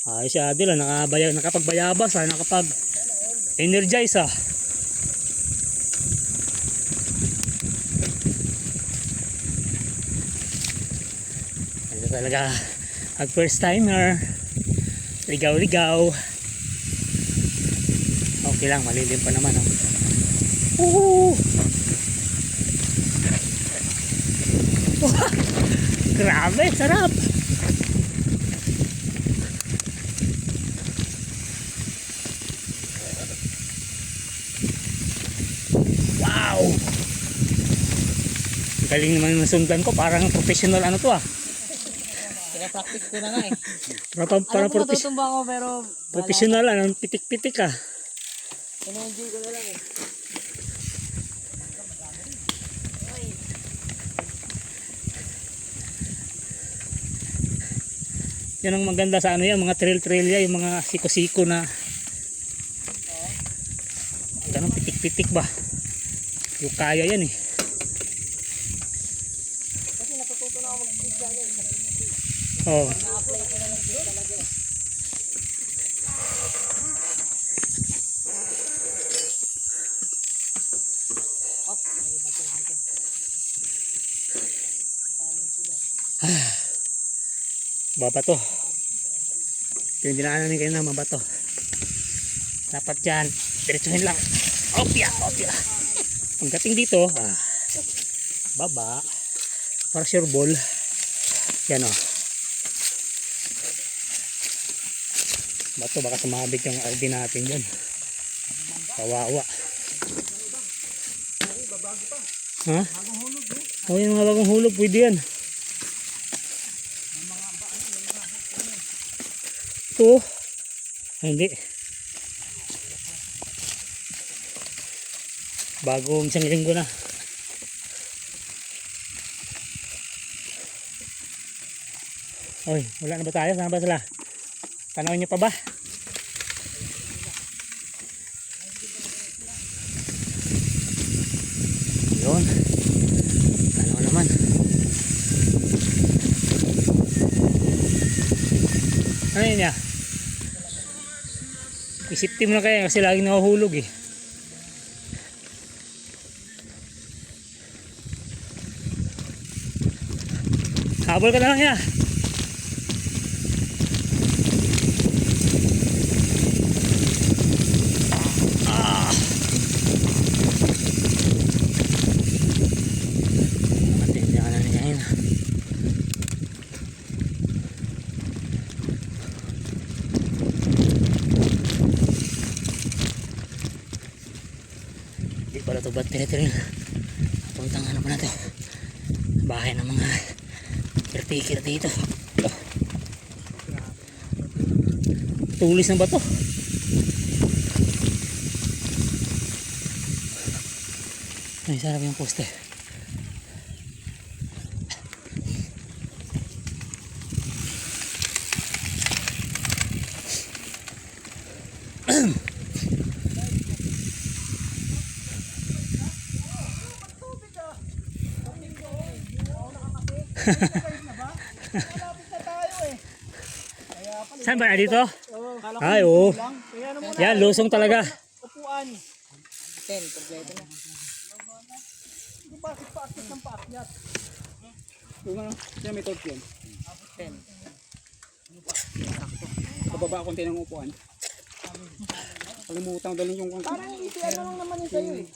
Ay si Adil nakapagbayabas nakapag-energize Ito talaga ang first timer. Ligaw-ligaw. Okay lang, malilim pa naman. Grabe, sarap. Wow. Galing naman ng sundan ko, parang professional ano to Pina-practice ko na nga eh. Parang matutumba ako pero professional ano, pitik-pitik in-enjoy ko na lang eh. Yan ang maganda sa ano yan, mga trail yan, yung mga siko-siko na ganun pitik-pitik ba. Yung kaya yan eh. Kasi natututo na ako mag-pizza eh. Oh. Na-apply ko na lang din talaga eh. Babato. Ito yung dinaanan namin kayo ng mabato. Dapat dyan, diretsuhin lang. Opya. Pagdating dito, baba. Para sure ball. Yan o. Bato, baka sumabit yung RD natin dyan. Kawawa. Ha? O yung mga bagong hulog, pwede yan. Ito. Ay, hindi. Bagong isang linggo na. Oy, wala na ba tayo? Saan ba sila? Tanawin niyo pa ba? Yun. Tanaw naman. Ano yun niya? Isipin mo na kayo kasi laging nahuhulog eh. Habol ka na lang niya. Matindi ka na niya yun. Hindi pala ito ba't tinitin. Puntang ano pa na ito. Bahay ng mga caretaker dito. Tulis na ba ito? Ay, sarap yung poste. Saan ba na dito? Ay, oo. Yan, lusong talaga. Upuan. 10, kompleto na. Hindi bakit paakyat ng paakyat? Yung ano, siya may torch yun. 10. Pababa konti ng upuan. Kalimutan ko dalhin yung konti. Parang easy ano lang naman yun sa'yo eh.